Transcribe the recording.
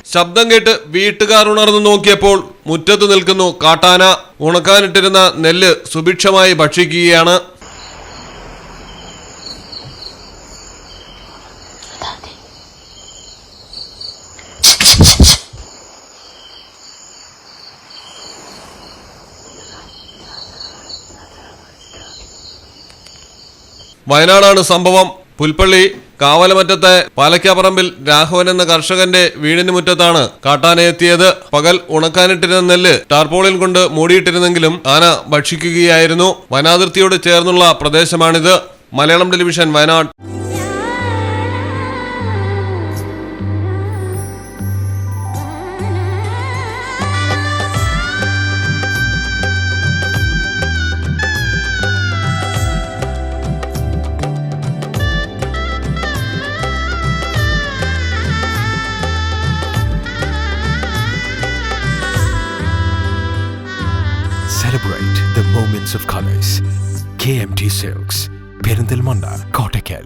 ശബ്ദം കേട്ട് വീട്ടുകാർ ഉണർന്നു നോക്കിയപ്പോൾ മുറ്റത്ത് നിൽക്കുന്നു കാട്ടാന. ഉണക്കാനിട്ടിരുന്ന നെല്ല് സുഭിക്ഷമായി ഭക്ഷിക്കുകയാണ്. വയനാടാണ് സംഭവം. പുൽപ്പള്ളി കാവലമറ്റത്തെ പാലക്കാപ്പറമ്പിൽ രാഘവൻ എന്ന കർഷകന്റെ വീടിന് മുറ്റത്താണ് കാട്ടാന എത്തിയത്. പകൽ ഉണക്കാനിട്ടിരുന്ന നെല്ല് ടാർപോളിൻ കൊണ്ട് മൂടിയിട്ടിരുന്നെങ്കിലും ആന ഭക്ഷിക്കുകയായിരുന്നു. വനാതിർത്തിയോട് ചേർന്നുള്ള പ്രദേശമാണിത്. Malayalam television, Wayanad. Celebrate the moments of colors. KMT Silks, Perindalmanda, Kottakkal.